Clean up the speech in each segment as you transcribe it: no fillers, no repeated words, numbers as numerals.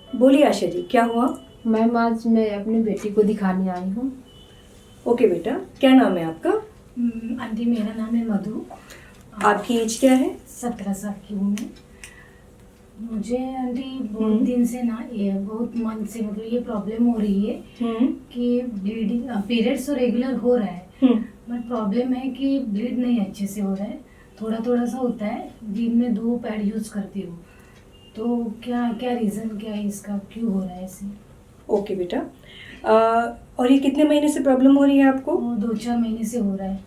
बोलिए आशा जी, क्या हुआ? मैम आज मैं अपनी बेटी को दिखाने आई हूँ। ओके बेटा, क्या नाम है आपका? आंटी मेरा नाम है मधु। आपकी एज क्या है? 17 साल की हूँ मैं। मुझे आंटी बहुत दिन से ना ये बहुत मन से मतलब ये प्रॉब्लम हो रही है कि ब्लीडिंग पीरियड्स तो रेगुलर हो रहा है, बट प्रॉब्लम है कि ब्लीड नहीं अच्छे से हो रहा है, थोड़ा थोड़ा सा होता है। दिन में 2 पैड यूज़ करती हूँ, तो क्या क्या रीज़न क्या है इसका, क्यों हो रहा है ऐसे? ओके बेटा, और ये कितने महीने से प्रॉब्लम हो रही है आपको? वो 2-4 महीने से हो रहा है।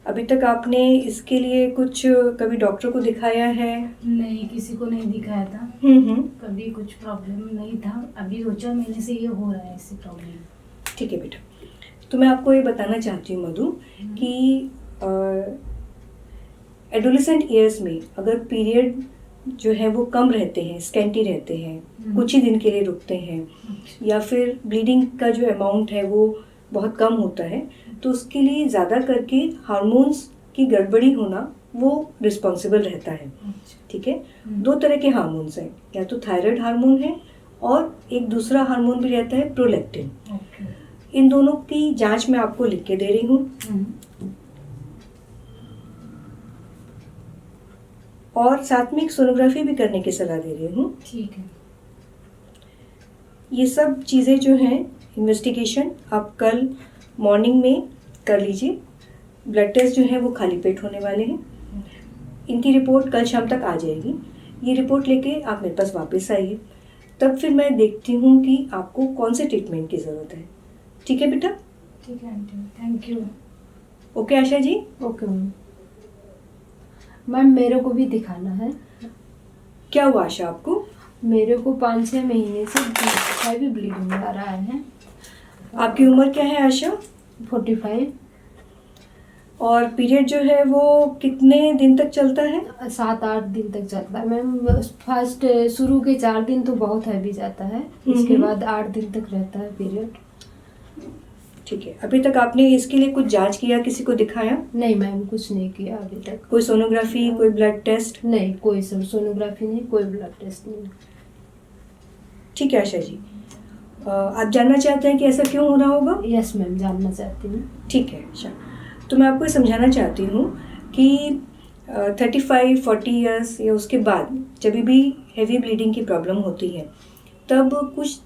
अभी तक आपने इसके लिए कुछ कभी डॉक्टर को दिखाया है? नहीं, किसी को नहीं दिखाया था। कभी कुछ प्रॉब्लम नहीं था, अभी 2-4 महीने से ये हो रहा है ऐसी प्रॉब्लम। ठीक है बेटा, तो मैं आपको ये बताना चाहती हूँ मधु कि एडोलेसेंट ईयर्स में अगर पीरियड जो है वो कम रहते हैं, स्कैंटी रहते हैं, कुछ ही दिन के लिए रुकते हैं, या फिर ब्लीडिंग का जो अमाउंट है वो बहुत कम होता है, तो उसके लिए ज़्यादा करके हार्मोन्स की गड़बड़ी होना वो रिस्पॉन्सिबल रहता है। ठीक है, 2 तरह के हार्मोन्स हैं, या तो थायराइड हार्मोन है और एक दूसरा हार्मोन भी रहता है प्रोलैक्टिन। इन दोनों की जांच मैं आपको लिख के दे रही हूँ, और साथ में एक सोनोग्राफी भी करने की सलाह दे रही हूँ। ठीक है। ये सब चीज़ें जो हैं, इन्वेस्टिगेशन आप कल मॉर्निंग में कर लीजिए। ब्लड टेस्ट जो है वो खाली पेट होने वाले हैं। इनकी रिपोर्ट कल शाम तक आ जाएगी। ये रिपोर्ट लेके आप मेरे पास वापस आइए, तब फिर मैं देखती हूँ कि आपको कौन से ट्रीटमेंट की ज़रूरत है। ठीक है बेटा? ठीक है aunty, thank you. Okay Asha ji? Okay ma'am, मेरे को भी दिखाना है। क्या हुआ आशा आपको? मेरे को 5-6 महीने से हैवी ब्लीडिंग आ रहा है। आपकी उम्र क्या है आशा? 45। और पीरियड जो है वो कितने दिन तक चलता है? 7-8 दिन तक चलता है मैम। फर्स्ट शुरू के 4 दिन तो बहुत हैवी जाता है, इसके बाद 8 दिन तक रहता है पीरियड। ठीक है, अभी तक आपने इसके लिए कुछ जांच किया, किसी को दिखाया? नहीं मैम, कुछ नहीं किया अभी तक। कोई सोनोग्राफी, कोई ब्लड टेस्ट? नहीं, कोई सोनोग्राफी नहीं, कोई ब्लड टेस्ट नहीं। ठीक है आशा जी, आप जानना चाहते हैं कि ऐसा क्यों हो रहा होगा? यस मैम, जानना चाहती हूँ। ठीक है आशा, तो मैं आपको ये समझाना चाहती हूँ कि 35-40 ईयर्स या उसके बाद जब भी हैवी ब्लीडिंग की प्रॉब्लम होती है, तब कुछ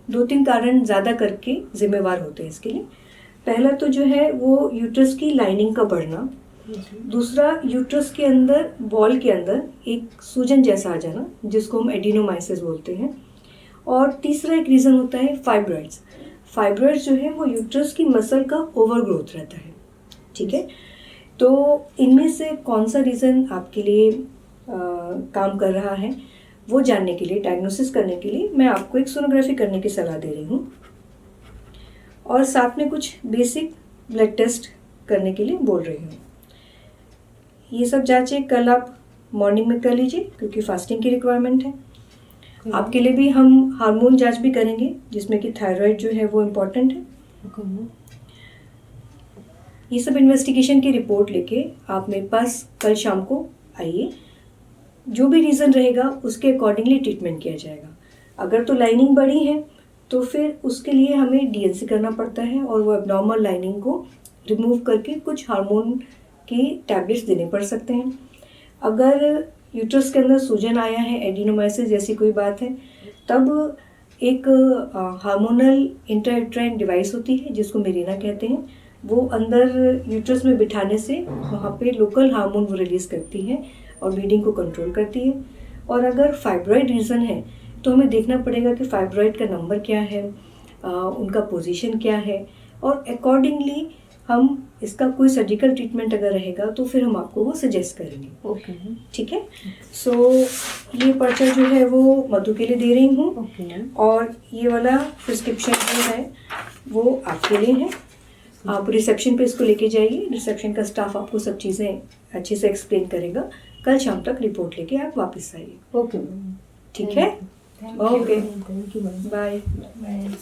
2-3 कारण ज़्यादा करके जिम्मेवार होते हैं इसके लिए। पहला तो जो है वो यूट्रस की लाइनिंग का बढ़ना, दूसरा यूट्रस के अंदर, वॉल के अंदर एक सूजन जैसा आ जाना, जिसको हम एडिनोमाइसिस बोलते हैं, और तीसरा एक रीज़न होता है फाइब्रॉइड्स। फाइब्रॉइड्स जो है वो यूट्रस की मसल का ओवरग्रोथ रहता है। ठीक है, तो इनमें से कौन सा रीज़न आपके लिए काम कर रहा है वो जानने के लिए, डायग्नोसिस करने के लिए मैं आपको एक सोनोग्राफी करने की सलाह दे रही हूँ, और साथ में कुछ बेसिक ब्लड टेस्ट करने के लिए बोल रही हूँ। ये सब जांचें कल आप मॉर्निंग में कर लीजिए, क्योंकि फास्टिंग की रिक्वायरमेंट है। आपके लिए भी हम हार्मोन जांच भी करेंगे, जिसमें कि थायराइड जो है वो इम्पोर्टेंट है। ये सब इन्वेस्टिगेशन की रिपोर्ट लेके आप मेरे पास कल शाम को आइए। जो भी रीज़न रहेगा उसके अकॉर्डिंगली ट्रीटमेंट किया जाएगा। अगर तो लाइनिंग बड़ी है तो फिर उसके लिए हमें डीएनसी करना पड़ता है, और वो एब्नॉर्मल लाइनिंग को रिमूव करके कुछ हार्मोन की टैबलेट्स देने पड़ सकते हैं। अगर यूट्रस के अंदर सूजन आया है, एडिनोमाइसिस जैसी कोई बात है, तब एक हार्मोनल इंट्रायूट्राइन डिवाइस होती है जिसको मेरिना कहते हैं। वो अंदर यूट्रस में बिठाने से वहाँ पे लोकल हार्मोन वो रिलीज़ करती है और ब्लीडिंग को कंट्रोल करती है। और अगर फाइब्रॉइड रीज़न है तो हमें देखना पड़ेगा कि फाइब्रॉइड का नंबर क्या है, उनका पोजीशन क्या है, और अकॉर्डिंगली हम इसका कोई सर्जिकल ट्रीटमेंट अगर रहेगा तो फिर हम आपको वो सजेस्ट करेंगे। ओके। ठीक है, सो ये पर्चा जो है वो मधु के लिए दे रही हूँ। ओके। और ये वाला प्रिस्क्रिप्शन जो है वो आपके लिए है। आप रिसेप्शन पे इसको लेके जाइए, रिसेप्शन का स्टाफ आपको सब चीज़ें अच्छे से एक्सप्लेन करेगा। कल शाम तक रिपोर्ट लेके आप वापस आइए। ओके। ठीक है? Okay, thank you. Bye. Bye.